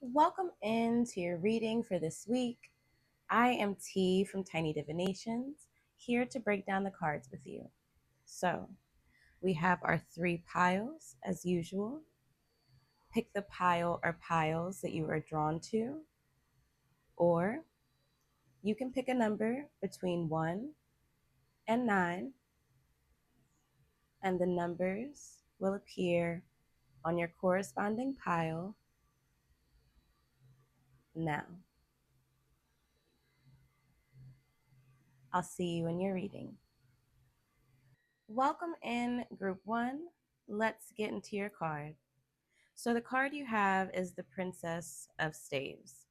Welcome into your reading for this week. I am T from Tiny Divinations, here to break down the cards with you. So, we have our three piles as usual. Pick the pile or piles that you are drawn to, or you can pick a number between 1 and 9, and the numbers will appear on your corresponding pile now. I'll see you in your reading. Welcome in group 1. Let's get into your card. So the card you have is the Princess of Staves.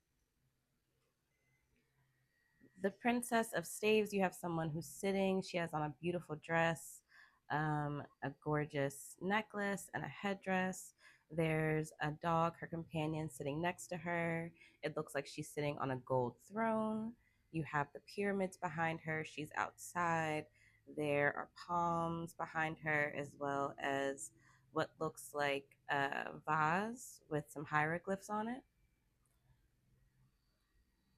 The Princess of Staves, you have someone who's sitting. She has on a beautiful dress, a gorgeous necklace, and a headdress. There's a dog, her companion, sitting next to her. It looks like she's sitting on a gold throne. You have the pyramids behind her. She's outside. There are palms behind her, as well as what looks like a vase with some hieroglyphs on it.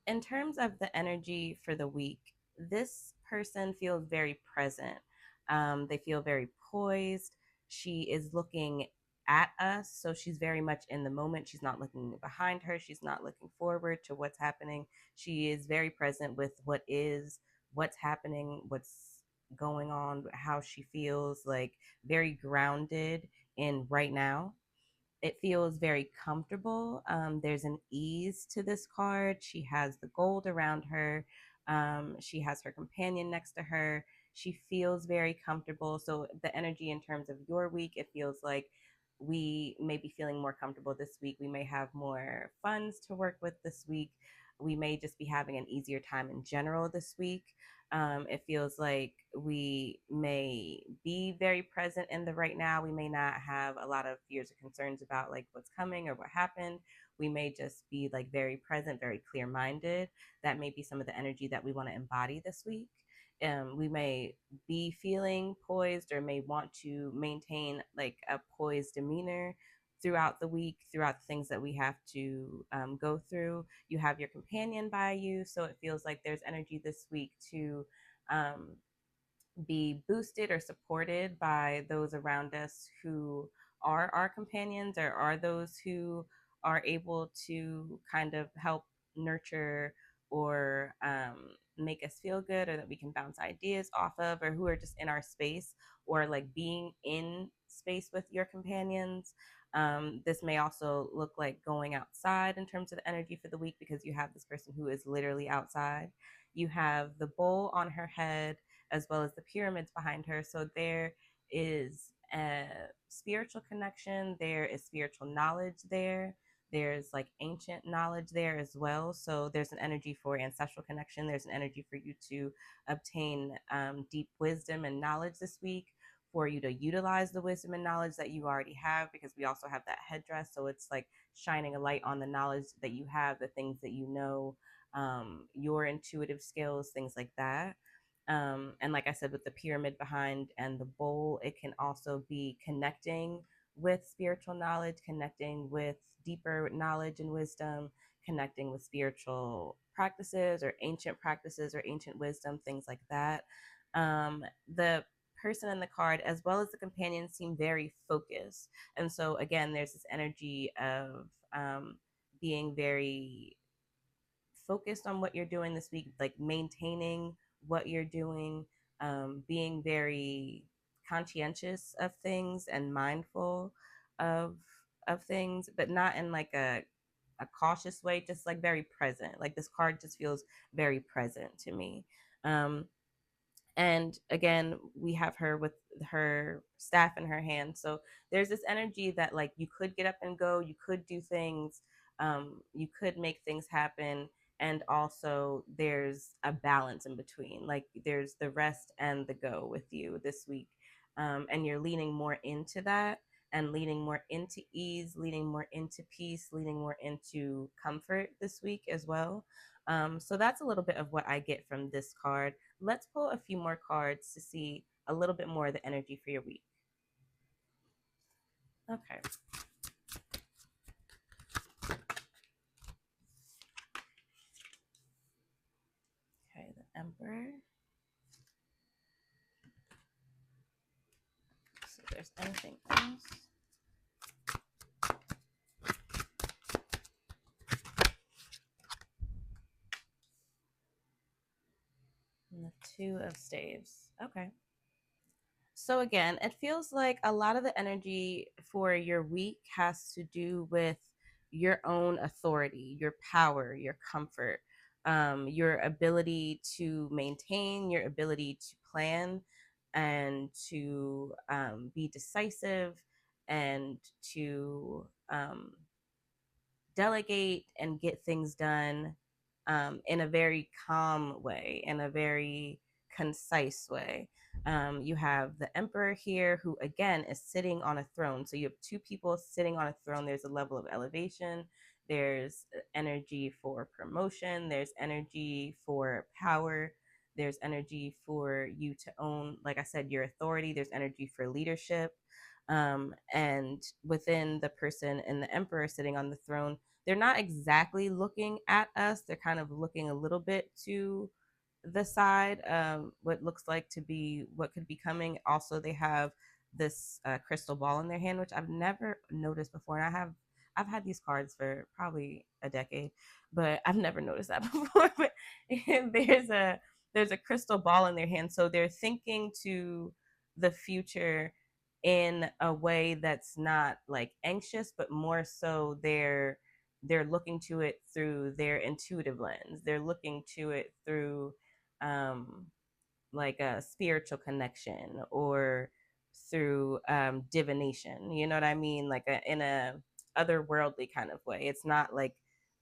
In terms of the energy for the week, this person feels very present. They feel very poised. She is looking at us, so she's very much in the moment. She's not looking behind her. She's not looking forward to what's happening. She is very present with what is, what's happening, what's going on, how she feels, like very grounded in right now. It feels very comfortable. There's an ease to this card. She has the gold around her. She has her companion next to her. She feels very comfortable. So the energy in terms of your week, it feels like we may be feeling more comfortable this week. We may have more funds to work with this week. We may just be having an easier time in general this week. It feels like we may be very present in the right now. We may not have a lot of fears or concerns about like what's coming or what happened. We may just be like very present, very clear minded. That may be some of the energy that we want to embody this week. We may be feeling poised or may want to maintain like a poised demeanor throughout the week, throughout the things that we have to go through. You have your companion by you, so it feels like there's energy this week to um, be boosted or supported by those around us who are our companions or are those who are able to kind of help nurture or make us feel good, or that we can bounce ideas off of, or who are just in our space or like being in space with your companions. This may also look like going outside in terms of the energy for the week, because you have this person who is literally outside. You have the bowl on her head as well as the pyramids behind her. So there is a spiritual connection, there is spiritual knowledge there. There's like ancient knowledge there as well. So there's an energy for ancestral connection. There's an energy for you to obtain deep wisdom and knowledge this week, for you to utilize the wisdom and knowledge that you already have, because we also have that headdress. So it's like shining a light on the knowledge that you have, the things that you know, your intuitive skills, things like that. And like I said, with the pyramid behind and the bowl, it can also be connecting with spiritual knowledge, connecting with deeper knowledge and wisdom, connecting with spiritual practices or ancient wisdom, things like that. The person in the card, as well as the companion, seem very focused. And so, again, there's this energy of being very focused on what you're doing this week, like maintaining what you're doing, being very conscientious of things and mindful of things, but not in like a cautious way, just like very present. Like this card just feels very present to me. And again, we have her with her staff in her hand. So there's this energy that like you could get up and go, you could do things, you could make things happen. And also there's a balance in between, like there's the rest and the go with you this week. And you're leaning more into that, and leaning more into ease, leaning more into peace, leaning more into comfort this week as well. So that's a little bit of what I get from this card. Let's pull a few more cards to see a little bit more of the energy for your week. Okay. Anything else? And the two of staves. Okay. So again, it feels like a lot of the energy for your week has to do with your own authority, your power, your comfort, your ability to maintain, your ability to plan, and to be decisive, and to delegate and get things done in a very calm way, in a very concise way. You have the emperor here, who again is sitting on a throne. So you have two people sitting on a throne. There's a level of elevation, there's energy for promotion, there's energy for power, there's energy for you to own, like I said, your authority, there's energy for leadership. And within the person and the emperor sitting on the throne, they're not exactly looking at us. They're kind of looking a little bit to the side, what looks like to be what could be coming. Also, they have this crystal ball in their hand, which I've never noticed before. And I've had these cards for probably a decade, but I've never noticed that before. But there's a there's a crystal ball in their hand, so they're thinking to the future in a way that's not like anxious, but more so they're looking to it through their intuitive lens. They're looking to it through um, like a spiritual connection, or through divination. You know what I mean? Like in a otherworldly kind of way. It's not like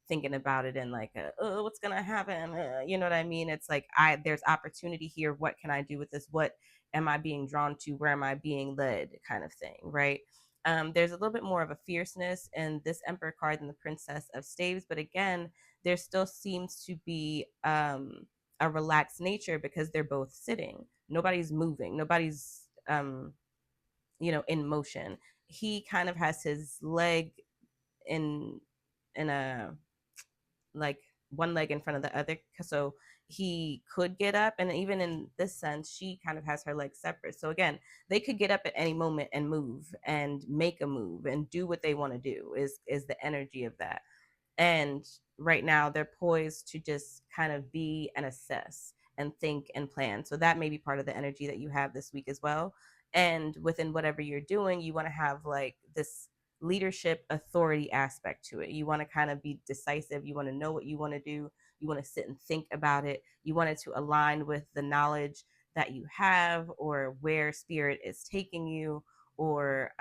thinking about it in like a, oh, what's gonna happen? You know what I mean? It's like there's opportunity here. What can I do with this? What am I being drawn to? Where am I being led? Kind of thing, right? There's a little bit more of a fierceness in this Emperor card than the Princess of Staves, but again, there still seems to be a relaxed nature because they're both sitting. Nobody's moving. Nobody's in motion. He kind of has his leg in a like one leg in front of the other, so he could get up. And even in this sense, she kind of has her legs separate, so again, they could get up at any moment and move and make a move and do what they want to do, is the energy of that. And right now they're poised to just kind of be and assess and think and plan. So that may be part of the energy that you have this week as well. And within whatever you're doing, you want to have like this leadership authority aspect to it. You want to kind of be decisive. You want to know what you want to do. You want to sit and think about it. You want it to align with the knowledge that you have, or where spirit is taking you, or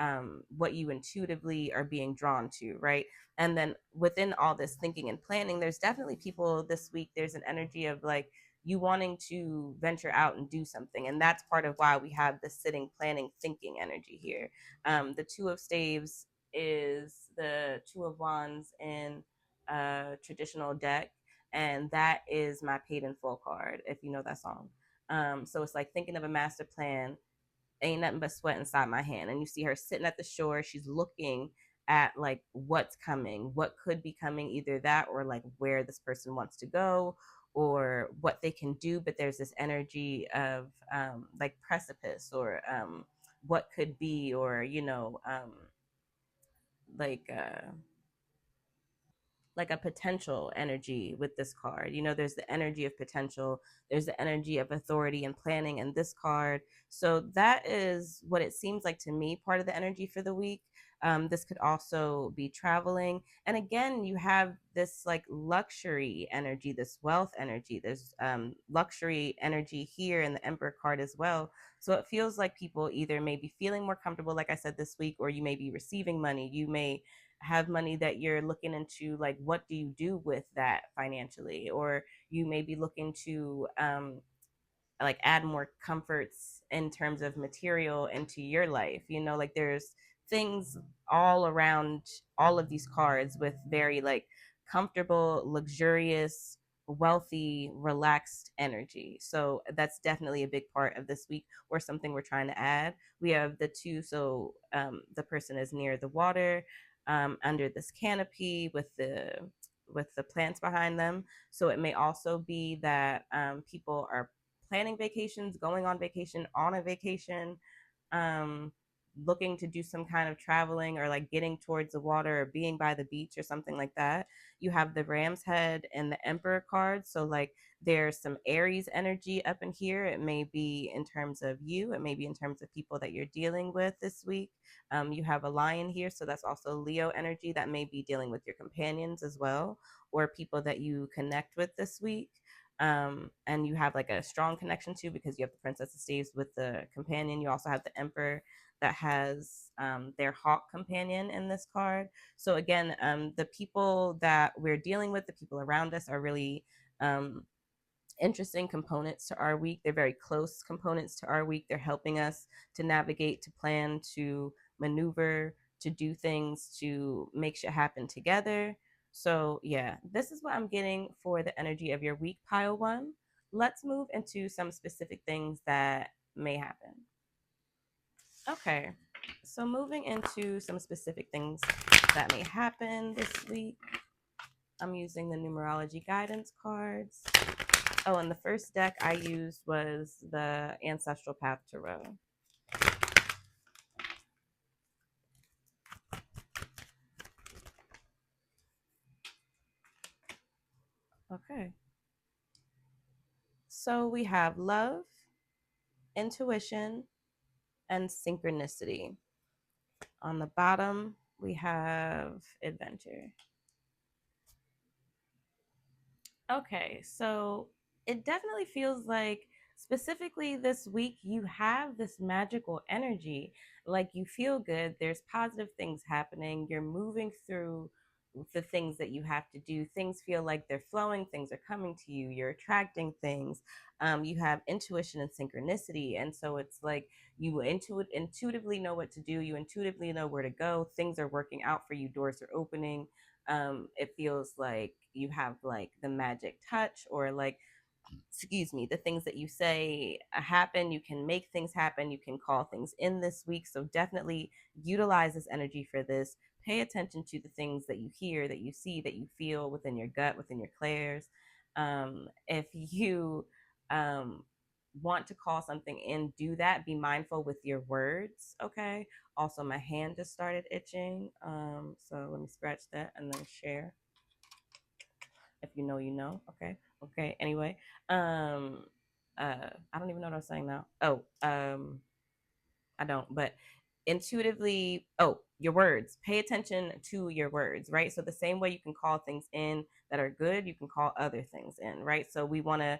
what you intuitively are being drawn to, right? And then within all this thinking and planning, there's definitely people this week, there's an energy of like you wanting to venture out and do something. And that's part of why we have the sitting, planning, thinking energy here. The Two of Staves is the Two of Wands in a traditional deck. And that is my Paid in Full card, if you know that song. So it's like thinking of a master plan, ain't nothing but sweat inside my hand. And you see her sitting at the shore. She's looking at like what's coming, what could be coming, either that or like where this person wants to go or what they can do. But there's this energy of like precipice, or what could be, or like like a potential energy with this card. There's the energy of potential, there's the energy of authority and planning in this card. So that is what it seems like to me, part of the energy for the week. This could also be traveling. And again, you have this like luxury energy, this wealth energy. There's luxury energy here in the Emperor card as well. So it feels like people either may be feeling more comfortable, like I said, this week, or you may be receiving money. You may have money that you're looking into, like what do you do with that financially, or you may be looking to like add more comforts in terms of material into your life. Like there's things all around all of these cards with very like comfortable, luxurious, wealthy, relaxed energy. So that's definitely a big part of this week, or something we're trying to add. We have the two, so the person is near the water, under this canopy with the plants behind them. So it may also be that people are planning vacations, going on vacation, on a vacation. Um, looking to do some kind of traveling or like getting towards the water or being by the beach or something like that. You have the Ram's Head and the Emperor card. So, like, there's some Aries energy up in here. It may be in terms of you, it may be in terms of people that you're dealing with this week. You have a Lion here. So, that's also Leo energy that may be dealing with your companions as well, or people that you connect with this week. And you have like a strong connection to, because you have the Princess of Staves with the companion. You also have the Emperor that has their hawk companion in this card. So again, the people that we're dealing with, the people around us, are really um, interesting components to our week. They're very close components to our week. They're helping us to navigate, to plan, to maneuver, to do things, to make shit happen together. So, yeah, this is what I'm getting for the energy of your week, pile one. Let's move into some specific things that may happen. Okay, so moving into some specific things that may happen this week, I'm using the numerology guidance cards. Oh, and the first deck I used was the Ancestral Path Tarot. Okay. So we have love, intuition, and synchronicity. On the bottom, we have adventure. Okay, so it definitely feels like, specifically this week, you have this magical energy. Like, you feel good, there's positive things happening, you're moving through the things that you have to do. Things feel like they're flowing, things are coming to you, you're attracting things. You have intuition and synchronicity. And so it's like you intuitively know what to do, you intuitively know where to go, things are working out for you, doors are opening. It feels like you have like the magic touch, or like, excuse me, the things that you say happen. You can make things happen, you can call things in this week. So definitely utilize this energy for this. Pay attention to the things that you hear, that you see, that you feel within your gut, within your clairs. If you um, want to call something in, do that. Be mindful with your words. Okay. Also, my hand just started itching. So let me scratch that and then share. If you know, you know. Okay. Okay. Anyway, um, I don't even know what I was saying now. Oh, I don't, but intuitively, oh, your words. Pay attention to your words, right? So the same way you can call things in that are good, you can call other things in, right? So we want to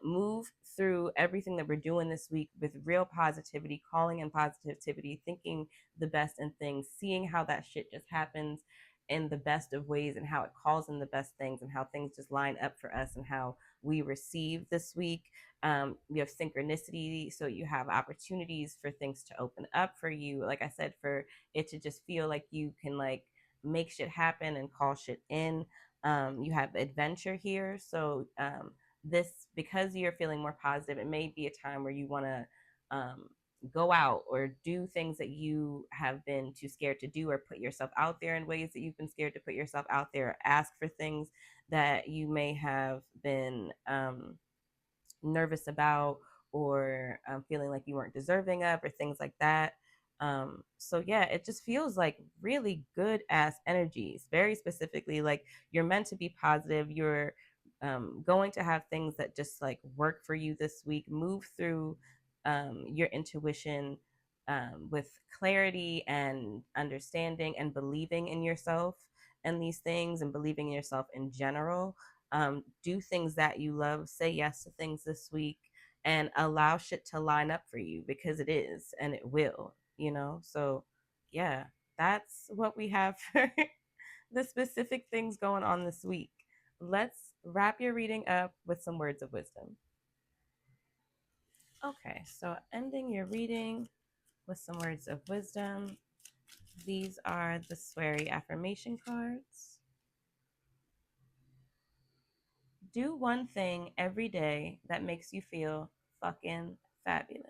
move through everything that we're doing this week with real positivity, calling in positivity, thinking the best in things, seeing how that shit just happens in the best of ways, and how it calls in the best things, and how things just line up for us, and how we receive this week. You have synchronicity, so you have opportunities for things to open up for you. Like I said, for it to just feel like you can like make shit happen and call shit in. You have adventure here, so this, because you're feeling more positive, it may be a time where you want to go out or do things that you have been too scared to do, or put yourself out there in ways that you've been scared to put yourself out there, or ask for things that you may have been nervous about, or feeling like you weren't deserving of, or things like that. So yeah, it just feels like really good ass energies. Very specifically, like you're meant to be positive. You're going to have things that just like work for you this week. Move through your intuition with clarity and understanding, and believing in yourself and these things, and believing in yourself in general. Do things that you love, say yes to things this week, and allow shit to line up for you, because it is and it will, you know? So, yeah, that's what we have for the specific things going on this week. Let's wrap your reading up with some words of wisdom. Okay, so ending your reading with some words of wisdom. These are the Swery affirmation cards. Do one thing every day that makes you feel fucking fabulous.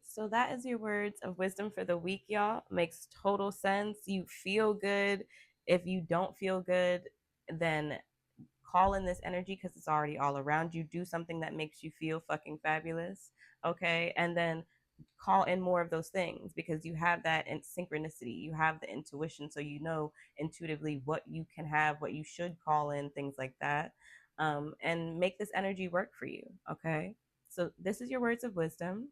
So that is your words of wisdom for the week, y'all. Makes total sense. You feel good. If you don't feel good, then call in this energy because it's already all around you. Do something that makes you feel fucking fabulous. Okay. And then call in more of those things because you have that in synchronicity, you have the intuition, so you know intuitively what you can have, what you should call in, things like that. And make this energy work for you. Okay. So this is your words of wisdom,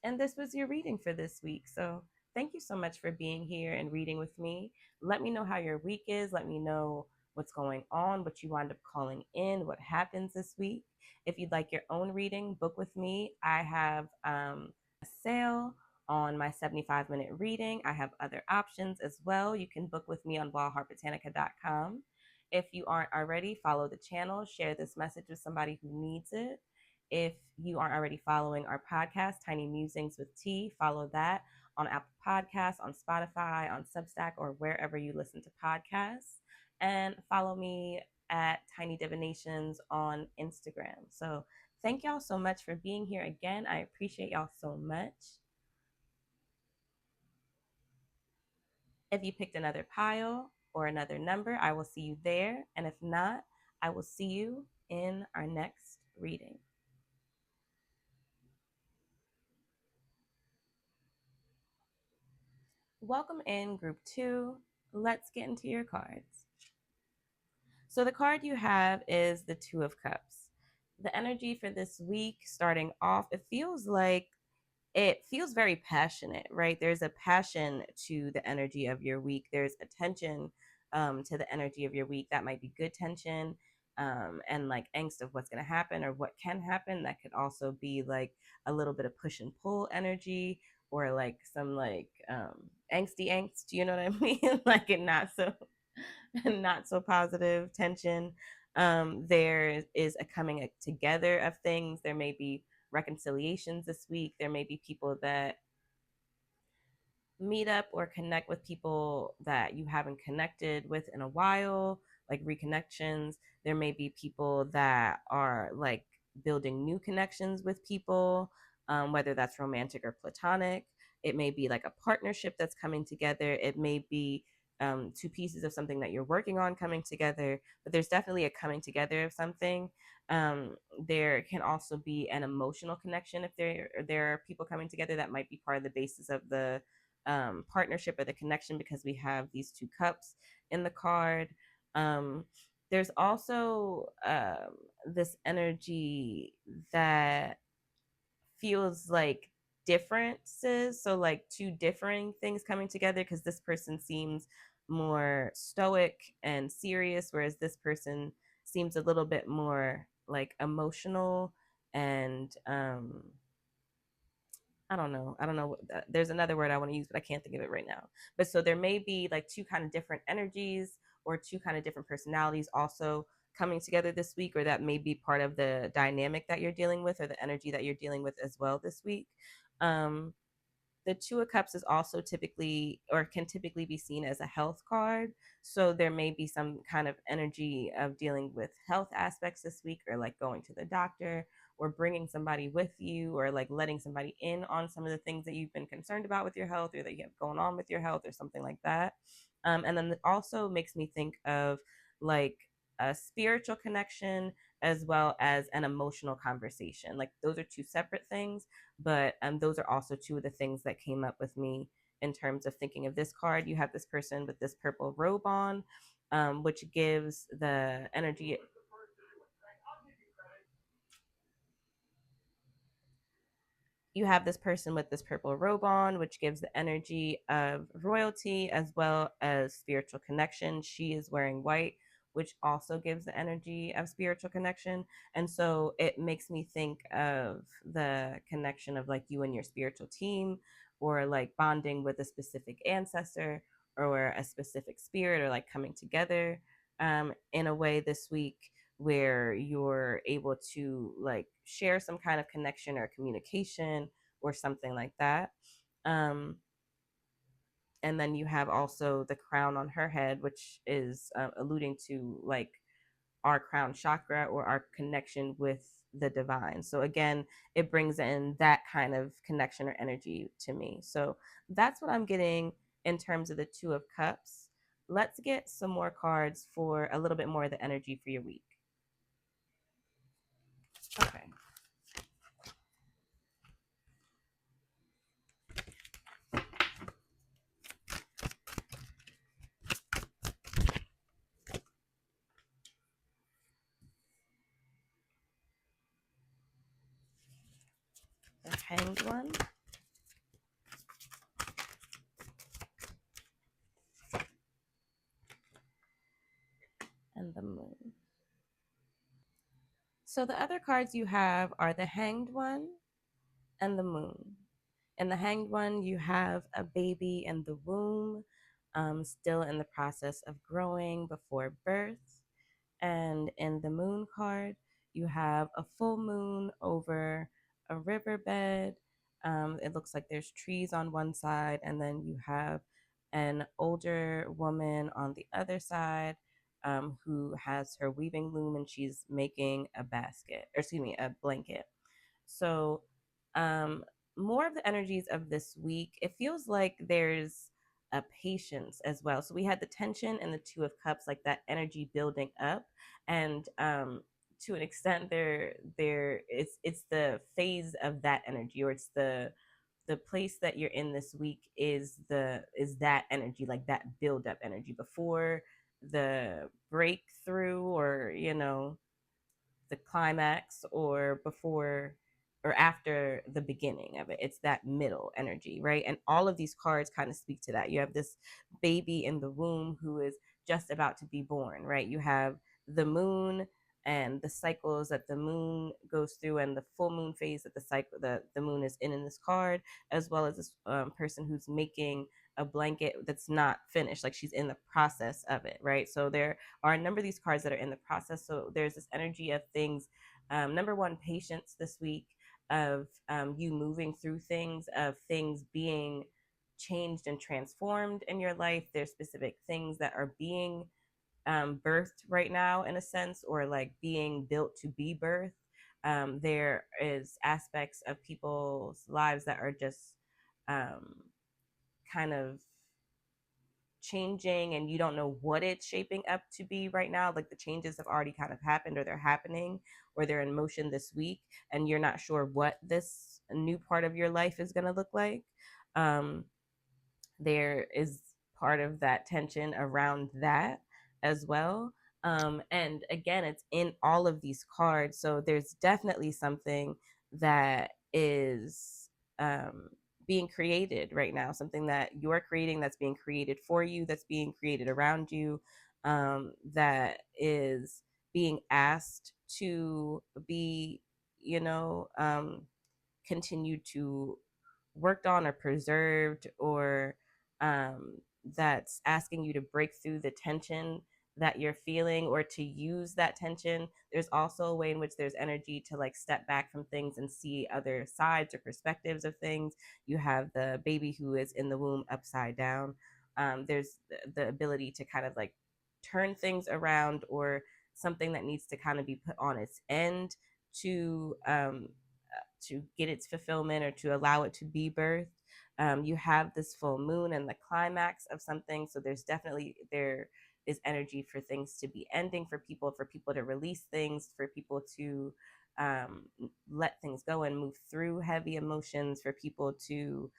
and this was your reading for this week. So thank you so much for being here and reading with me. Let me know how your week is. Let me know what's going on, what you wind up calling in, what happens this week. If you'd like your own reading, book with me. I have a sale on my 75-minute reading. I have other options as well. You can book with me on wildheartbotanica.com. If you aren't already, follow the channel, share this message with somebody who needs it. If you aren't already following our podcast, Tiny Musings with T, follow that on Apple Podcasts, on Spotify, on Substack, or wherever you listen to podcasts. And follow me at Tiny Divinations on Instagram. So thank y'all so much for being here again. I appreciate y'all so much. If you picked another pile or another number, I will see you there. And if not, I will see you in our next reading. Welcome in group 2. Let's get into your cards. So the card you have is the Two of Cups. The energy for this week, starting off, it feels very passionate, right? There's a passion to the energy of your week. There's attention to the energy of your week. That might be good tension, and like angst of what's going to happen or what can happen. That could also be like a little bit of push and pull energy, or like some like angsty angst. You know what I mean? Like it not so not so positive tension. There is a coming together of things. There may be reconciliations this week. There may be people that meet up or connect with people that you haven't connected with in a while, like reconnections. There may be people that are like building new connections with people, whether that's romantic or platonic. It may be like a partnership that's coming together. It may be two pieces of something that you're working on coming together, but there's definitely a coming together of something. There can also be an emotional connection if there are people coming together that might be part of the basis of the partnership or the connection, because we have these two cups in the card. Um, there's also this energy that feels like differences. So, like two differing things coming together, because this person seems more stoic and serious, whereas this person seems a little bit more like emotional and I don't know. I don't know. There's another word I want to use, but I can't think of it right now. But so there may be like two kind of different energies or two kind of different personalities also coming together this week, or that may be part of the dynamic that you're dealing with or the energy that you're dealing with as well this week. Um, the Two of Cups is also typically, or can typically be seen as a health card. So there may be some kind of energy of dealing with health aspects this week, or like going to the doctor, or bringing somebody with you, or like letting somebody in on some of the things that you've been concerned about with your health, or that you have going on with your health, or something like that. And then it also makes me think of like a spiritual connection as well as an emotional conversation. Like those are two separate things, but those are also two of the things that came up with me in terms of thinking of this card. You have this person with this purple robe on, which gives the energy. You have this person with this purple robe on, which gives the energy of royalty as well as spiritual connection. She is wearing white, which also gives the energy of spiritual connection. And so it makes me think of the connection of like you and your spiritual team, or like bonding with a specific ancestor or a specific spirit, or like coming together in a way this week where you're able to like share some kind of connection or communication or something like that. Um, and then you have also the crown on her head, which is alluding to like our crown chakra or our connection with the divine. So again, it brings in that kind of connection or energy to me. So that's what I'm getting in terms of the Two of Cups. let's get some more cards for a little bit more of the energy for your week. Okay. The Hanged One and the Moon. So the other cards you have are the Hanged One and the Moon. In the Hanged One, you have a baby in the womb, still in the process of growing before birth. And in the Moon card, you have a full moon over a riverbed. It looks like there's trees on one side, and then you have an older woman on the other side, who has her weaving loom, and she's making a basket, or excuse me, a blanket. So, um, more of the energies of this week, it feels like there's a patience as well. So we had the tension and the Two of Cups, like that energy building up, and to an extent, there it's the phase of that energy, or it's the place that you're in this week is that energy, like that build up energy before the breakthrough, or the climax, or before or after the beginning of it. It's that middle energy, right? And all of these cards kind of speak to that. You have this baby in the womb who is just about to be born, right? You have the moon and the cycles that the moon goes through, and the full moon phase that the moon is in this card, as well as this person who's making a blanket that's not finished, like she's in the process of it, right? So there are a number of these cards that are in the process. So there's this energy of things. Number one, patience this week, of you moving through things, of things being changed and transformed in your life. There's specific things that are being birthed right now, in a sense, or like being built to be birthed. There is aspects of people's lives that are just um, kind of changing, and you don't know what it's shaping up to be right now. Like the changes have already kind of happened, or they're happening, or they're in motion this week, and you're not sure what this new part of your life is going to look like. um, there is part of that tension around that as well. And again, it's in all of these cards. So there's definitely something that is being created right now, something that you're creating, that's being created for you, that's being created around you, that is being asked to be, you know, continued to worked on or preserved, or um, that's asking you to break through the tension that you're feeling, or to use that tension. There's also a way in which there's energy to like step back from things and see other sides or perspectives of things. You have the baby who is in the womb upside down. There's the ability to kind of like turn things around, or something that needs to kind of be put on its end to to get its fulfillment, or to allow it to be birthed. You have this full moon and the climax of something, so there is energy for things to be ending, for people to release things, for people to um, let things go and move through heavy emotions, for people to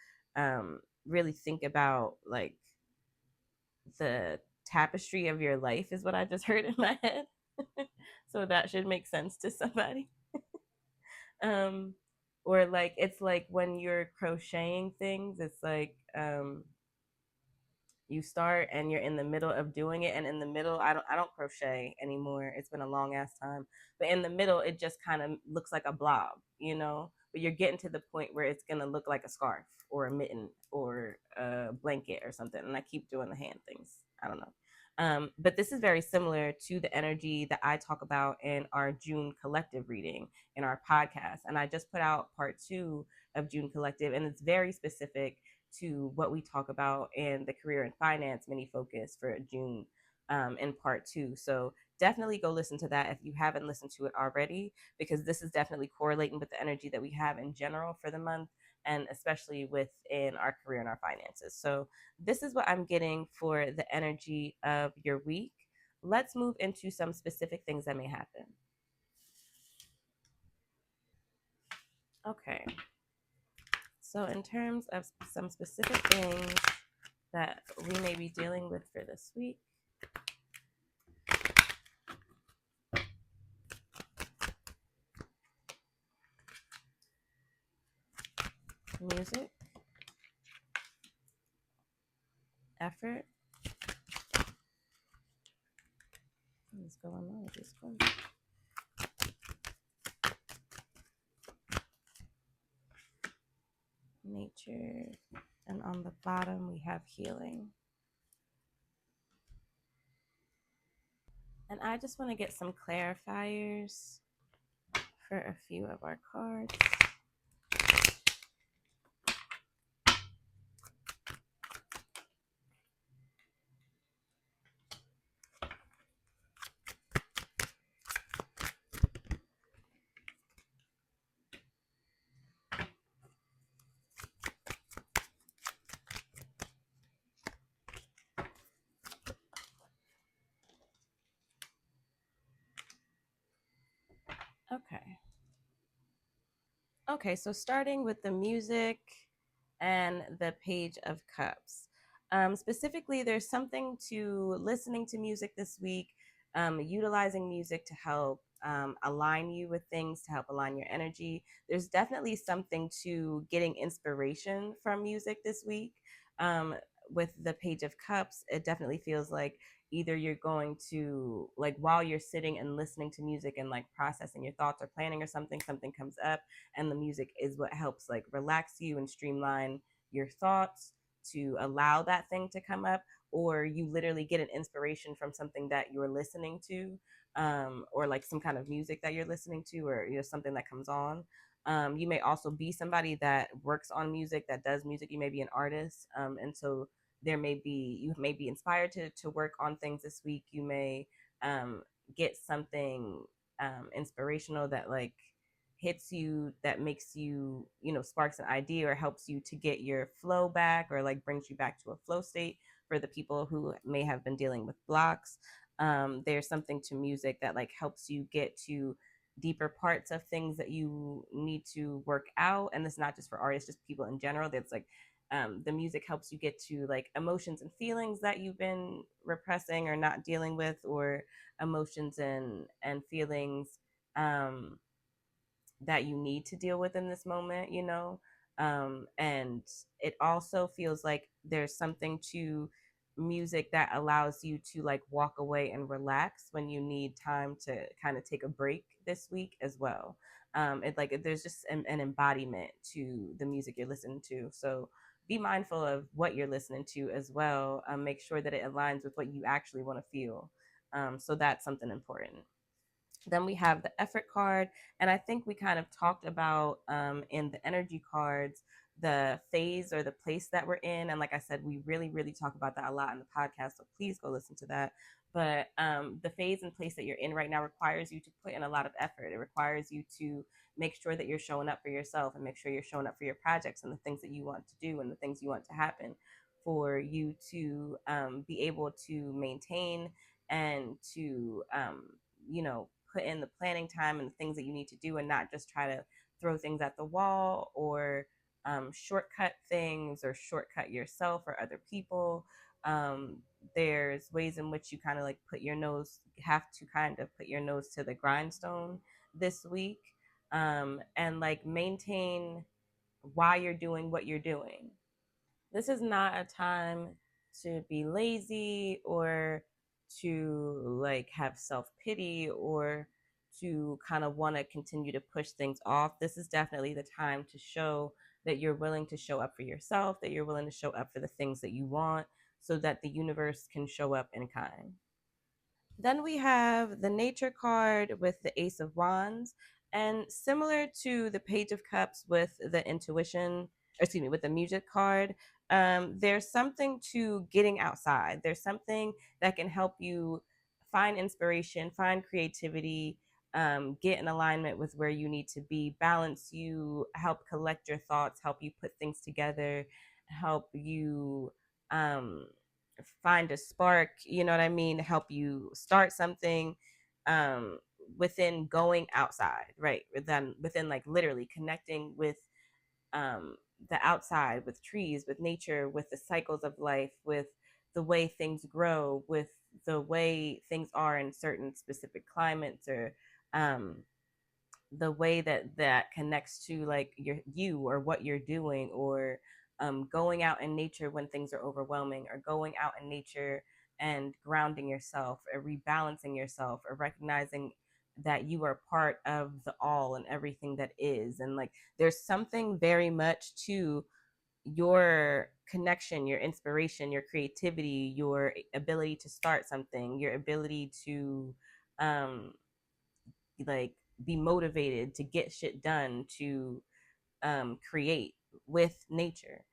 really think about like the tapestry of your life, is what I just heard in my head. So that should make sense to somebody. um or like, it's like when you're crocheting things, it's like you start and you're in the middle of doing it, and in the middle, I don't crochet anymore, it's been a long ass time, but in the middle it just kind of looks like a blob, but you're getting to the point where it's going to look like a scarf, or a mitten, or a blanket, or something, and I keep doing the hand things, I don't know. But this is very similar to the energy that I talk about in our June collective reading in our podcast, and I just put out part 2 of June collective, and it's very specific to what we talk about in the career and finance mini focus for June, in part 2. So definitely go listen to that if you haven't listened to it already, because this is definitely correlating with the energy that we have in general for the month. and especially within our career and our finances. So, this is what I'm getting for the energy of your week. Let's move into some specific things that may happen. Okay. So, in terms of some specific things that we may be dealing with for this week, music, effort. What is going on with this one? Nature. And on the bottom, we have healing. And I just want to get some clarifiers for a few of our cards. Okay. Okay, so starting with the music and the Page of Cups. Specifically, there's something to listening to music this week, utilizing music to help align you with things, to help align your energy. There's definitely something to getting inspiration from music this week. Um, with the Page of Cups, it definitely feels like either you're going to, like, while you're sitting and listening to music and like processing your thoughts or planning or something, something comes up, and the music is what helps like relax you and streamline your thoughts to allow that thing to come up, or you literally get an inspiration from something that you're listening to, or like some kind of music that you're listening to, or something that comes on. You may also be somebody that works on music, that does music. You may be an artist, and so you may be inspired to work on things this week. You may get something inspirational that like hits you, that makes you, sparks an idea or helps you to get your flow back, or like brings you back to a flow state. For the people who may have been dealing with blocks, there's something to music that like helps you get to deeper parts of things that you need to work out. And it's not just for artists, just people in general. That's like the music helps you get to like emotions and feelings that you've been repressing or not dealing with, or emotions and feelings um, that you need to deal with in this moment. And it also feels like there's something to music that allows you to like walk away and relax when you need time to kind of take a break this week as well. It like there's just an embodiment to the music you're listening to. So be mindful of what you're listening to as well. Make sure that it aligns with what you actually want to feel. So that's something important. Then we have the effort card. And I think we kind of talked about in the energy cards the phase or the place that we're in. And like I said, we really, really talk about that a lot in the podcast. So please go listen to that. But the phase and place that you're in right now requires you to put in a lot of effort. It requires you to make sure that you're showing up for yourself, and make sure you're showing up for your projects and the things that you want to do and the things you want to happen, for you to be able to maintain and to put in the planning time and the things that you need to do, and not just try to throw things at the wall, or shortcut things, or shortcut yourself or other people. There's ways in which you kind of like have to kind of put your nose to the grindstone this week, and like maintain why you're doing what you're doing. This is not a time to be lazy, or to like have self pity, or to kind of want to continue to push things off. This is definitely the time to show that you're willing to show up for yourself, that you're willing to show up for the things that you want, so that the universe can show up in kind. Then we have the nature card with the Ace of Wands. And similar to the Page of Cups with the intuition, or excuse me, with the music card, there's something to getting outside. There's something that can help you find inspiration, find creativity, get in alignment with where you need to be, balance you, help collect your thoughts, help you put things together, help you um, find a spark, you know what I mean? Help you start something um, within going outside, right? Then within like literally connecting with um, the outside, with trees, with nature, with the cycles of life, with the way things grow, with the way things are in certain specific climates, or um, the way that that connects to like you or what you're doing, or going out in nature when things are overwhelming, or going out in nature and grounding yourself, or rebalancing yourself, or recognizing that you are part of the all and everything that is. And like there's something very much to your connection, your inspiration, your creativity, your ability to start something, your ability to um like be motivated to get shit done, to create with nature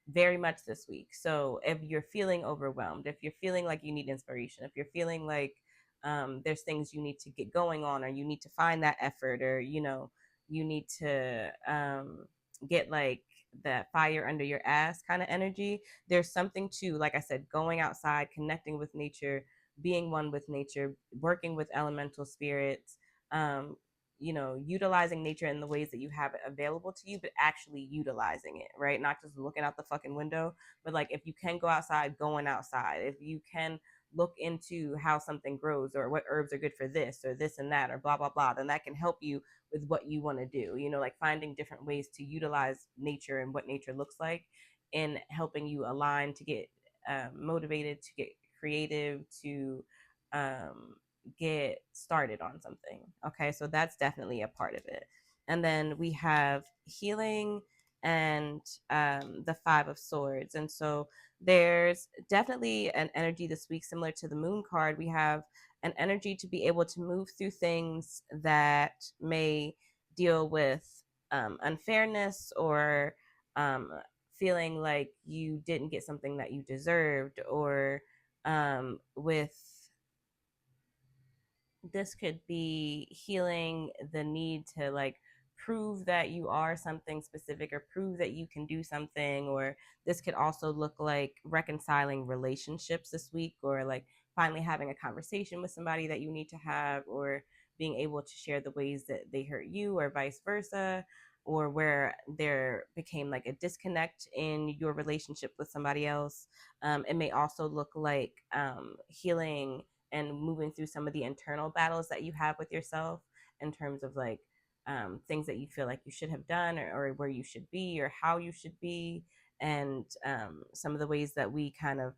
very much this week. So if you're feeling overwhelmed, if you're feeling like you need inspiration, if you're feeling like there's things you need to get going on, or you need to find that effort, or you know you need to get like that fire under your ass kind of energy, there's something to, like I said, going outside, connecting with nature, being one with nature, working with elemental spirits, um, you know, utilizing nature in the ways that you have it available to you, but actually utilizing it, right? Not just looking out the fucking window, but like if you can go outside, going outside. If you can look into how something grows, or what herbs are good for this or this and that, or blah, blah, blah, then that can help you with what you want to do. You know, like finding different ways to utilize nature and what nature looks like in helping you align to get motivated, to get creative, to um, get started on something. Okay, so that's definitely a part of it. And then we have healing and the Five of Swords. And so there's definitely an energy this week similar to the Moon card. We have an energy to be able to move through things that may deal with unfairness, or feeling like you didn't get something that you deserved, or with this could be healing the need to like prove that you are something specific, or prove that you can do something. Or this could also look like reconciling relationships this week, or like finally having a conversation with somebody that you need to have, or being able to share the ways that they hurt you, or vice versa, or where there became like a disconnect in your relationship with somebody else. It may also look like healing and moving through some of the internal battles that you have with yourself, in terms of like things that you feel like you should have done, or where you should be, or how you should be, and some of the ways that we kind of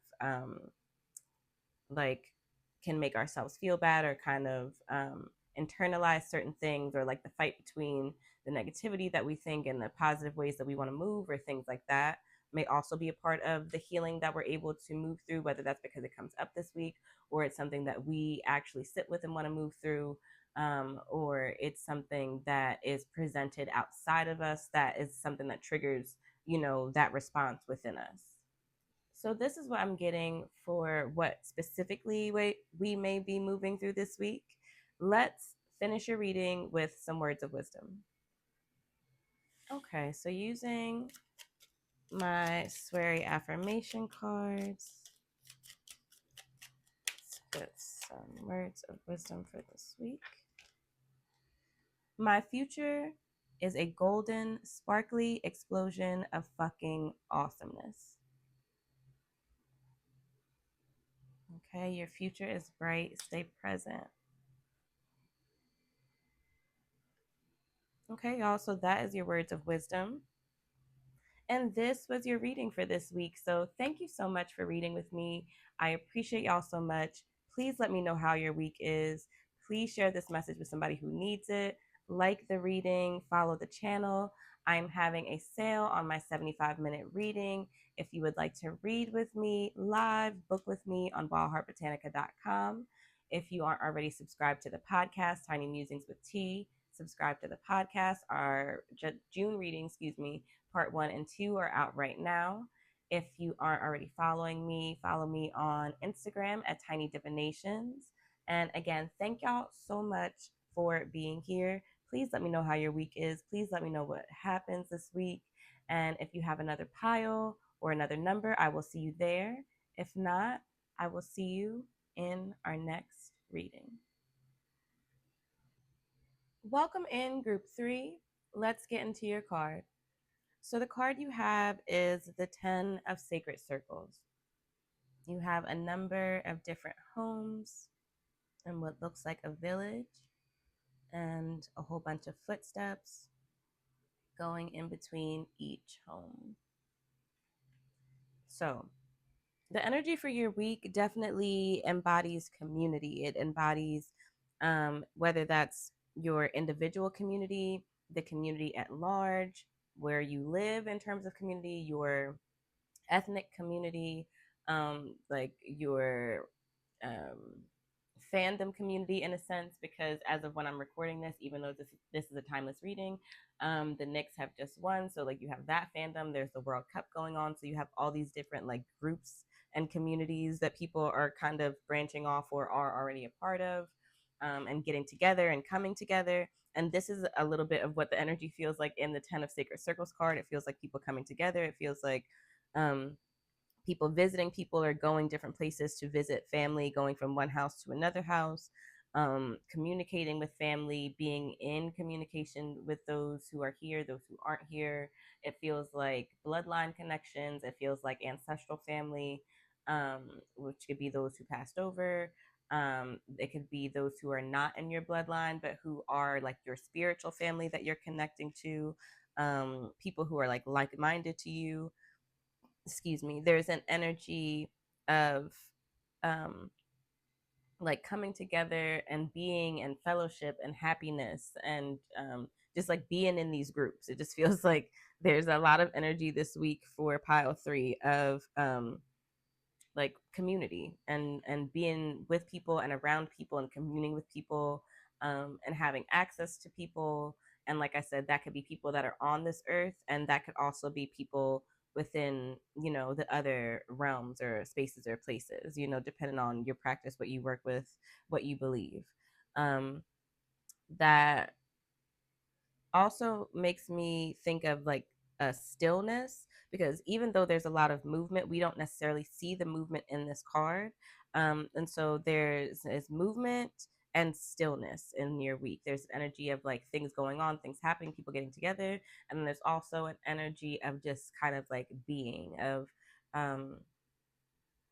like can make ourselves feel bad, or kind of internalize certain things, or like the fight between the negativity that we think and the positive ways that we want to move, or things like that may also be a part of the healing that we're able to move through, whether that's because it comes up this week, or it's something that we actually sit with and want to move through, or it's something that is presented outside of us that is something that triggers, you know, that response within us. So this is what I'm getting for what specifically we may be moving through this week. Let's finish your reading with some words of wisdom. Okay, so using my Swery affirmation cards, let's get some words of wisdom for this week. My future is a golden, sparkly explosion of fucking awesomeness. Okay, your future is bright. Stay present. Okay, y'all. So that is your words of wisdom. And this was your reading for this week. So thank you so much for reading with me. I appreciate y'all so much. Please let me know how your week is. Please share this message with somebody who needs it. Like the reading, follow the channel. I'm having a sale on my 75-minute reading. If you would like to read with me live, book with me on ballheartbotanica.com. If you aren't already subscribed to the podcast, Tiny Musings with T, subscribe to the podcast. Our June reading, part 1 and 2 are out right now. If you aren't already following me, follow me on Instagram at Tiny Divinations. And again, thank y'all so much for being here. Please let me know how your week is. Please let me know what happens this week. And if you have another pile or another number, I will see you there. If not, I will see you in our next reading. Welcome in group 3. Let's get into your card. So the card you have is the 10 of Sacred Circles. You have a number of different homes and what looks like a village and a whole bunch of footsteps going in between each home. So the energy for your week definitely embodies community. It embodies whether that's your individual community, the community at large, where you live in terms of community, your ethnic community, like your um, fandom community in a sense, because as of when I'm recording this, even though this is a timeless reading, the Knicks have just won. So like you have that fandom, there's the World Cup going on. So you have all these different like groups and communities that people are kind of branching off or are already a part of, and getting together and coming together. And this is a little bit of what the energy feels like in the 10 of Sacred Circles card. It feels like people coming together. It feels like um, people visiting people or going different places to visit family, going from one house to another house, communicating with family, being in communication with those who are here, those who aren't here. It feels like bloodline connections. It feels like ancestral family, which could be those who passed over. It could be those who are not in your bloodline, but who are like your spiritual family that you're connecting to. People who are like minded to you. Excuse me. There's an energy of um like coming together and being and fellowship and happiness and just like being in these groups. It just feels like there's a lot of energy this week for pile 3 of like community and being with people and around people and communing with people, and having access to people. And like I said, that could be people that are on this earth, and that could also be people within, you know, the other realms or spaces or places, you know, depending on your practice, what you work with, what you believe. That also makes me think of like a stillness, because even though there's a lot of movement, we don't necessarily see the movement in this card. And so there's movement and stillness in your week. There's energy of like things going on, things happening, people getting together. And then there's also an energy of just kind of like being, of um,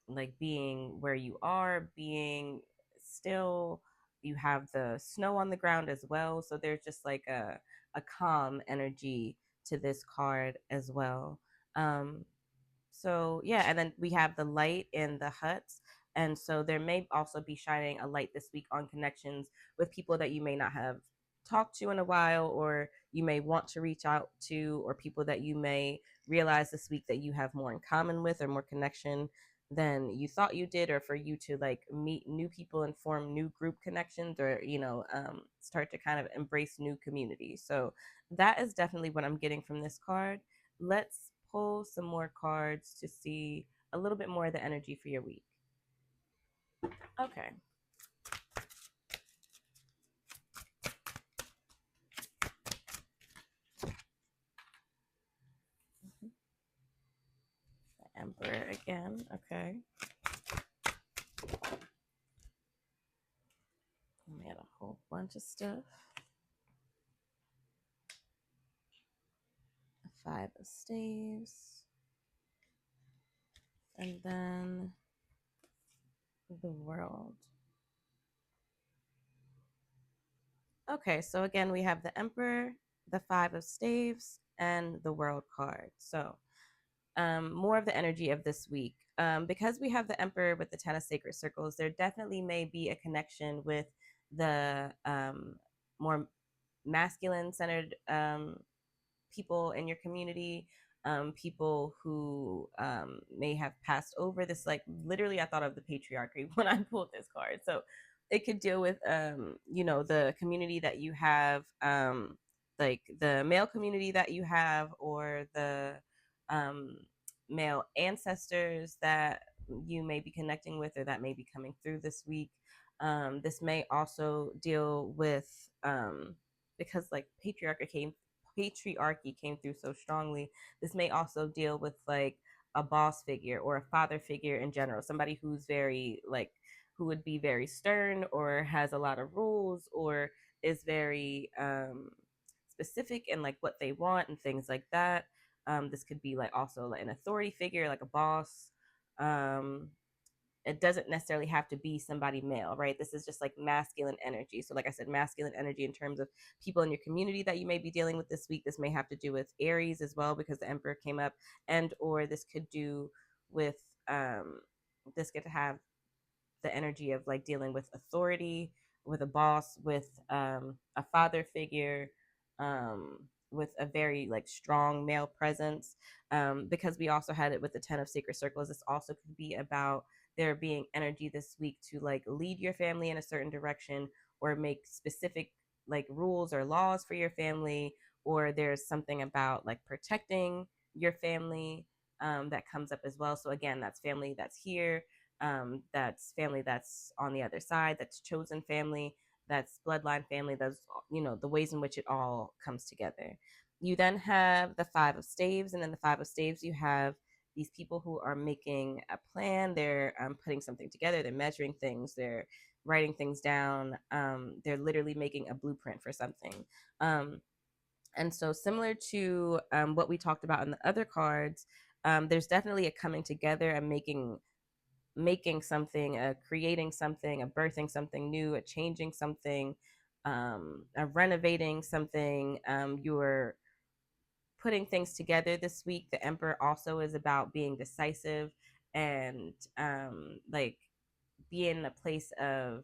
like being where you are, being still. You have the snow on the ground as well. So there's just like a calm energy to this card as well. Um, so yeah, and then we have the light in the huts. And so there may also be shining a light this week on connections with people that you may not have talked to in a while, or you may want to reach out to, or people that you may realize this week that you have more in common with or more connection than you thought you did, or for you to like meet new people and form new group connections, or you know, start to kind of embrace new communities. So that is definitely what I'm getting from this card. Let's pull some more cards to see a little bit more of the energy for your week. Okay. The Emperor again. Okay. We had a whole bunch of stuff. A 5 of Staves. And then the World. Okay, so again, we have the Emperor, the 5 of Staves, and the World card. So more of the energy of this week. Because we have the Emperor with the 10 of Sacred Circles, there definitely may be a connection with the more masculine centered people in your community, people who may have passed over. This, like, literally, I thought of the patriarchy when I pulled this card. So it could deal with, you know, the community that you have, like the male community that you have, or the um, male ancestors that you may be connecting with or that may be coming through this week. This may also deal with, because like patriarchy came through so strongly. This may also deal with like a boss figure or a father figure in general, somebody who's very like, who would be very stern or has a lot of rules or is very specific in like what they want and things like that. This could be like also like an authority figure, like a boss. Um, it doesn't necessarily have to be somebody male, right? This is just like masculine energy. So, like I said, masculine energy in terms of people in your community that you may be dealing with this week. This may have to do with Aries as well because the Emperor came up, and or this could do with this could have the energy of like dealing with authority, with a boss, with a father figure, with a very like strong male presence. Because we also had it with the 10 of sacred circles. This also could be about there being energy this week to like lead your family in a certain direction or make specific like rules or laws for your family, or there's something about like protecting your family that comes up as well. So again, that's family that's here, that's family that's on the other side, that's chosen family, that's bloodline family, that's, you know, the ways in which it all comes together. You then have the five of staves, and then the five of staves, you have these people who are making a plan, they're putting something together, they're measuring things, they're writing things down, they're literally making a blueprint for something. um, and so similar to what we talked about in the other cards, there's definitely a coming together and making something, creating something, a birthing something new, a changing something, a renovating something. You're putting things together this week. The Emperor also is about being decisive and like being in a place of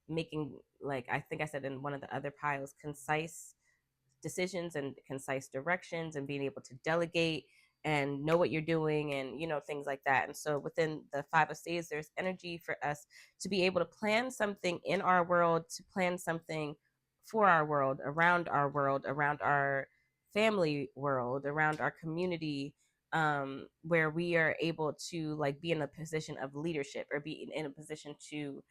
making, like I think I said in one of the other piles, concise decisions and concise directions and being able to delegate and know what you're doing and, you know, things like that. And so within the five of staves, there's energy for us to be able to plan something in our world, to plan something for our world, around our family world, around our community, where we are able to like be in a position of leadership or be in a position to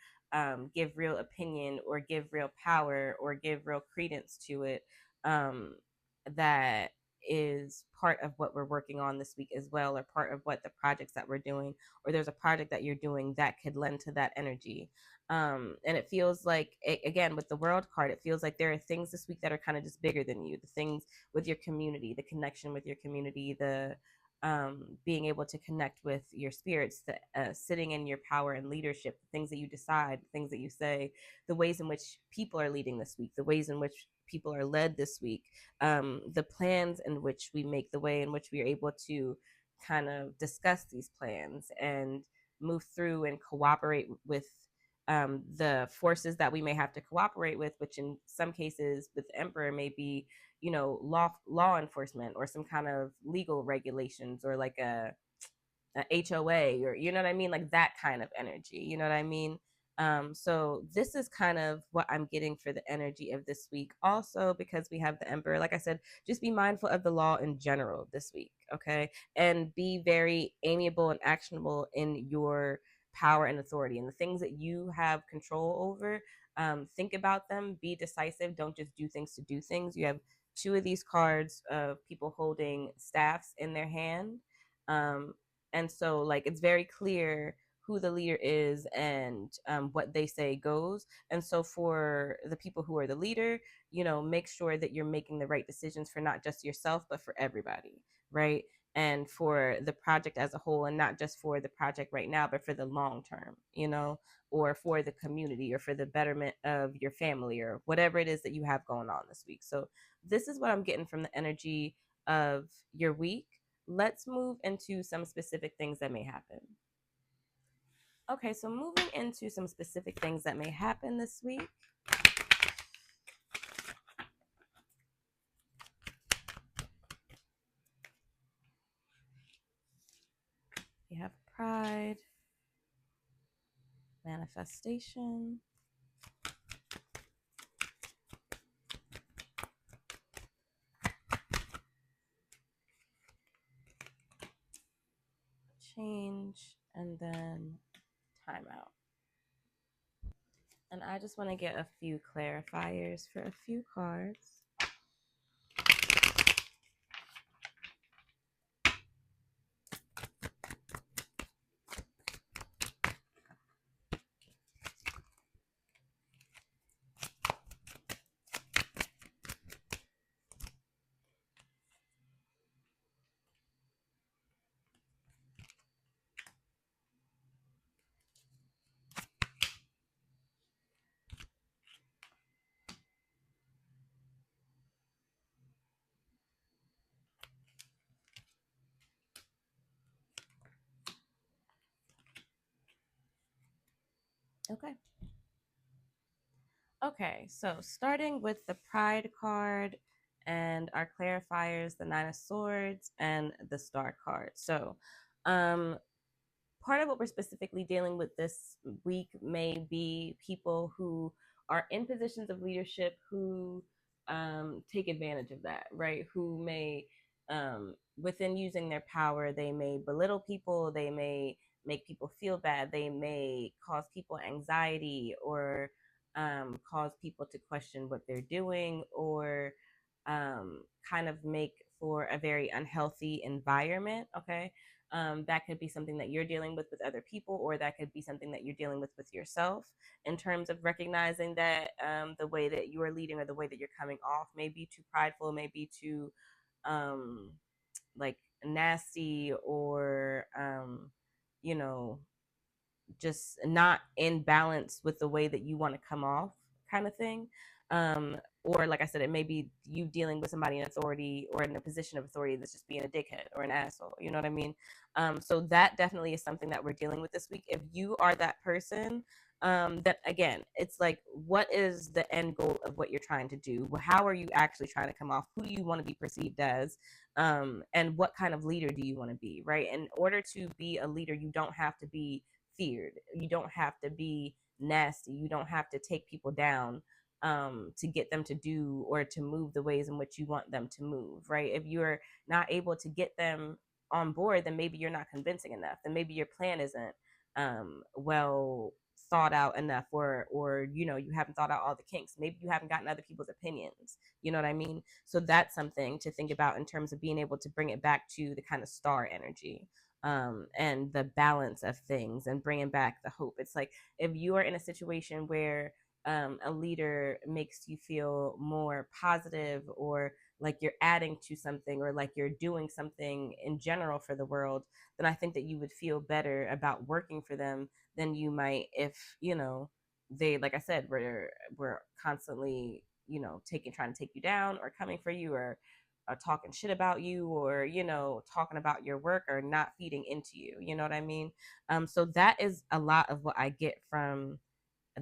give real opinion or give real power or give real credence to it. um, that is part of what we're working on this week as well, or part of what the projects that we're doing, or there's a project that you're doing that could lend to that energy. And it feels like, again, with the world card, it feels like there are things this week that are kind of just bigger than you, the things with your community, the connection with your community, the being able to connect with your spirits, the sitting in your power and leadership, the things that you decide, the things that you say, the ways in which people are leading this week, the ways in which people are led this week, the plans in which we make, the way in which we are able to kind of discuss these plans and move through and cooperate with the forces that we may have to cooperate with, which in some cases with the Emperor may be, you know, law enforcement or some kind of legal regulations or like a HOA, or you know what I mean, like that kind of energy. You know what I mean? So this is kind of what I'm getting for the energy of this week. Also, because we have the Emperor, like I said, just be mindful of the law in general this week, okay? And be very amiable and actionable in your power and authority and the things that you have control over. Think about them, be decisive. Don't just do things to do things. You have two of these cards of people holding staffs in their hand. Um, and so like it's very clear who the leader is and what they say goes. And so for the people who are the leader, you know, make sure that you're making the right decisions for not just yourself but for everybody, right? And for the project as a whole, and not just for the project right now but for the long term, you know, or for the community or for the betterment of your family or whatever it is that you have going on this week. So this is what I'm getting from the energy of your week. Let's move into some specific things that may happen. Okay, so moving into some specific things that may happen this week. We have pride, manifestation, change, and then timeout. And I just want to get a few clarifiers for a few cards. Okay. Okay, so starting with the Pride card and our clarifiers, the Nine of Swords and the Star card. So, um, part of what we're specifically dealing with this week may be people who are in positions of leadership who take advantage of that, right? Who may, within using their power, they may belittle people, they may make people feel bad, they may cause people anxiety or cause people to question what they're doing or kind of make for a very unhealthy environment. Okay, that could be something that you're dealing with other people, or that could be something that you're dealing with yourself in terms of recognizing that the way that you are leading or the way that you're coming off may be too prideful, may be too um, like nasty or, you know, just not in balance with the way that you want to come off, kind of thing. Or like I said, it may be you dealing with somebody in authority or in a position of authority that's just being a dickhead or an asshole. You know what I mean? So that definitely is something that we're dealing with this week. If you are that person, that again, it's like, what is the end goal of what you're trying to do? How are you actually trying to come off? Who do you want to be perceived as? And what kind of leader do you want to be? Right? In order to be a leader, you don't have to be feared. You don't have to be nasty. You don't have to take people down to get them to do or to move the ways in which you want them to move, right? If you're not able to get them on board, then maybe you're not convincing enough. Then maybe your plan isn't well thought out enough, or you know, you haven't thought out all the kinks. Maybe you haven't gotten other people's opinions. You know what I mean? So that's something to think about in terms of being able to bring it back to the kind of star energy, and the balance of things and bringing back the hope. It's like if you are in a situation where a leader makes you feel more positive or like you're adding to something or like you're doing something in general for the world, then I think that you would feel better about working for them than you might if, you know, they, like I said, were constantly, you know, trying to take you down or coming for you or talking shit about you or, you know, talking about your work or not feeding into you. You know what I mean? So that is a lot of what I get from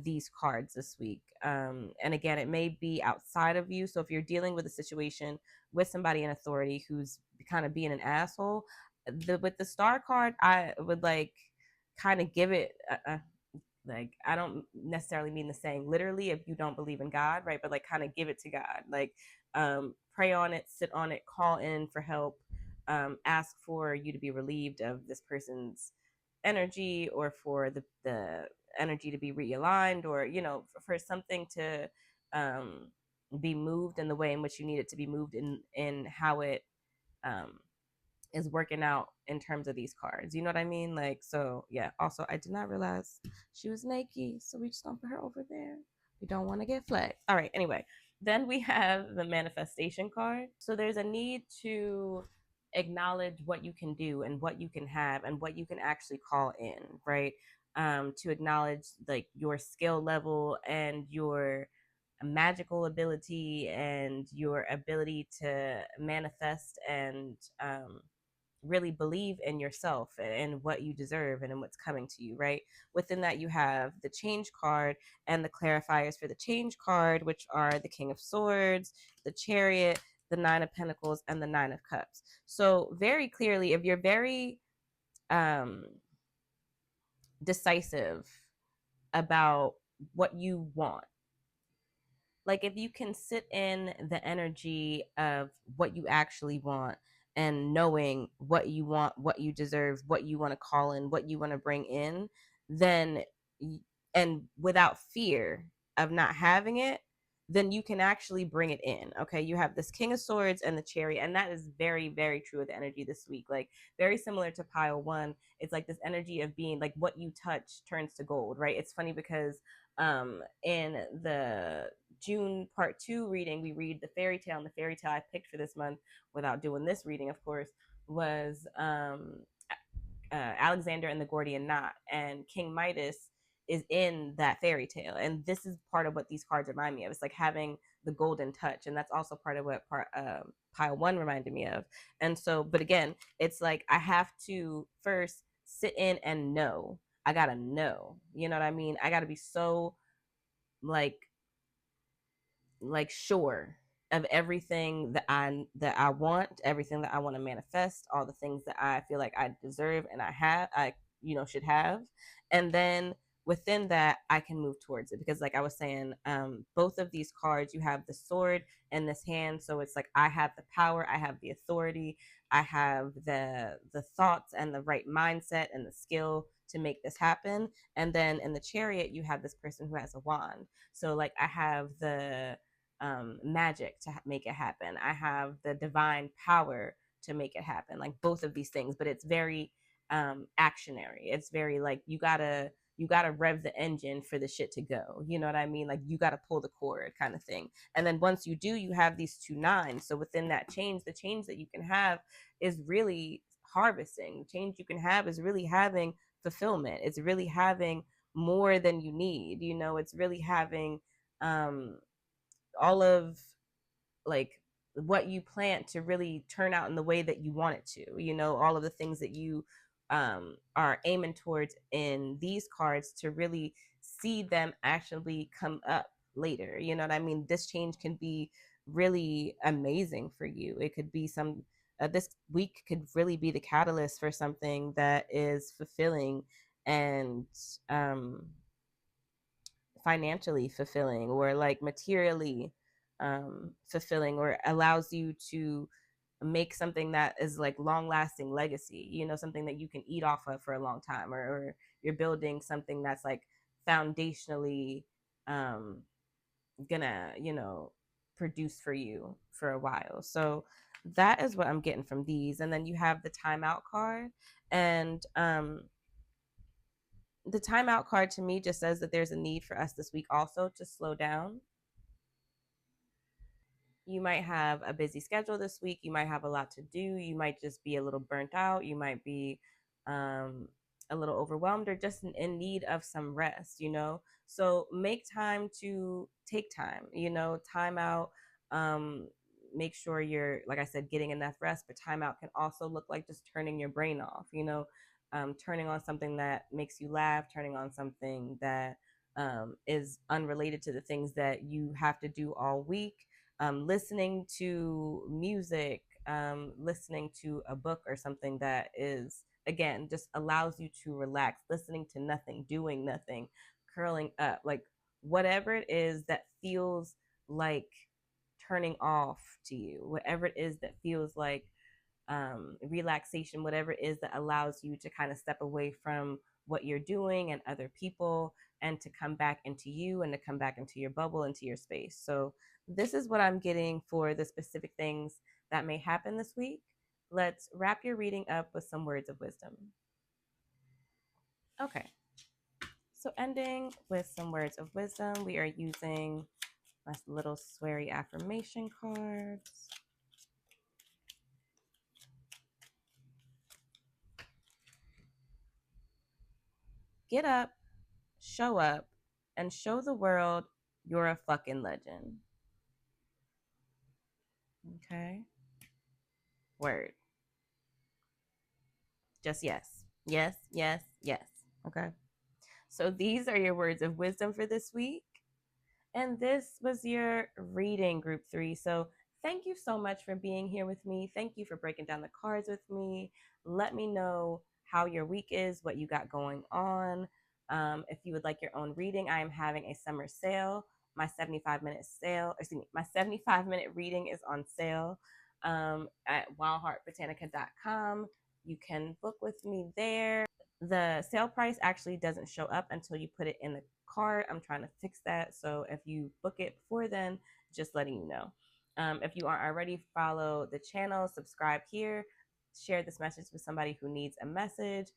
these cards this week. And again, it may be outside of you. So if you're dealing with a situation with somebody in authority who's kind of being an asshole, with the star card, I would like kind of give it like, I don't necessarily mean the saying literally if you don't believe in God, right? But like kind of give it to God. Like pray on it, sit on it, call in for help, ask for you to be relieved of this person's energy or for the energy to be realigned or, you know, for something to um, be moved in the way in which you need it to be moved in how it um, is working out in terms of these cards. You know what I mean? Like, so yeah. Also, I did not realize she was naked, so we just don't put her over there. We don't want to get flagged. All right. Anyway, then we have the manifestation card. So there's a need to acknowledge what you can do and what you can have and what you can actually call in, right? To acknowledge like your skill level and your magical ability and your ability to manifest and really believe in yourself and what you deserve and in what's coming to you, right? Within that, you have the change card and the clarifiers for the change card, which are the King of Swords, the Chariot, the Nine of Pentacles, and the Nine of Cups. So, very clearly, if you're very um, decisive about what you want, like if you can sit in the energy of what you actually want and knowing what you want, what you deserve, what you want to call in, what you want to bring in, then and without fear of not having it, then you can actually bring it in. Okay, you have this King of Swords and the Chariot, and that is very, very true of the energy this week. Like very similar to pile one, it's like this energy of being like what you touch turns to gold, right? It's funny because in the June part 2 reading, we read the fairy tale, and the fairy tale I picked for this month, without doing this reading, of course, was Alexander and the Gordian Knot, and King Midas is in that fairy tale. And this is part of what these cards remind me of. It's like having the golden touch, and that's also part of what pile one reminded me of. And so, but again, it's like I have to first sit in and know. I gotta know. You know what I mean? I gotta be so like sure of everything that I want, everything that I want to manifest, all the things that I feel like I deserve and I should have. And then within that I can move towards it, because like I was saying, both of these cards, you have the sword in this hand, so it's like I have the power, I have the authority, I have the thoughts and the right mindset and the skill to make this happen. And then in the Chariot you have this person who has a wand, so like I have the magic to make it happen. I have the divine power to make it happen. Like both of these things, but it's very actionary. It's very like you gotta rev the engine for the shit to go. You know what I mean? Like you gotta pull the cord, kind of thing. And then once you do, you have these two nines. So within that change, the change that you can have is really harvesting. The change you can have is really having fulfillment. It's really having more than you need. It's really having um all of like what you plant to really turn out in the way that you want it to. All of the things that you are aiming towards in these cards, to really see them actually come up later. You know what I mean? This change can be really amazing for you. It could be this week could really be the catalyst for something that is fulfilling and um financially fulfilling, or like materially fulfilling, or allows you to make something that is like long lasting legacy, something that you can eat off of for a long time, or you're building something that's like foundationally um gonna produce for you for a while. So that is what I'm getting from these. And then you have the timeout card, and the timeout card to me just says that there's a need for us this week also to slow down. You might have a busy schedule this week. You might have a lot to do. You might just be a little burnt out. You might be um, a little overwhelmed, or just in need of some rest. So make time to take time, time out. Um, Make sure you're, like I said, getting enough rest, but time out can also look like just turning your brain off, turning on something that makes you laugh, turning on something that is unrelated to the things that you have to do all week, listening to music, listening to a book or something that is, again, just allows you to relax, listening to nothing, doing nothing, curling up, like whatever it is that feels like turning off to you, whatever it is that feels like relaxation, whatever it is that allows you to kind of step away from what you're doing and other people, and to come back into you, and to come back into your bubble, into your space. So this is what I'm getting for the specific things that may happen this week. Let's wrap your reading up with some words of wisdom. Okay, so ending with some words of wisdom, we are using my little sweary affirmation cards. Get up, show up, and show the world you're a fucking legend. Okay. Word. Just yes. Yes, yes, yes. Okay. So these are your words of wisdom for this week. And this was your reading, group 3. So thank you so much for being here with me. Thank you for breaking down the cards with me. Let me know how your week is, what you got going on. If you would like your own reading, I am having a summer sale. My 75-minute sale, excuse me, my 75-minute reading is on sale. at wildheartbotanica.com. You can book with me there. The sale price actually doesn't show up until you put it in the cart. I'm trying to fix that. So if you book it before then, just letting you know. If you aren't already, follow the channel, subscribe here, share this message with somebody who needs a message.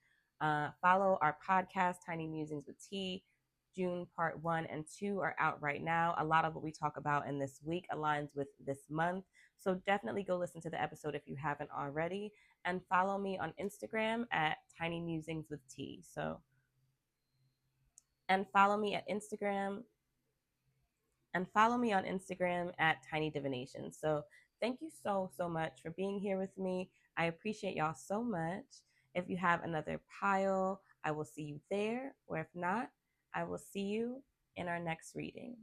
Follow our podcast, Tiny Musings with T. June part 1 and 2 are out right now. A lot of what we talk about in this week aligns with this month. So definitely go listen to the episode if you haven't already. And follow me on Instagram at Tiny Musings with T. And follow me at Instagram and follow me on Instagram at Tiny Divination. So thank you so much for being here with me. I appreciate y'all so much. If you have another pile, I will see you there. Or if not, I will see you in our next reading.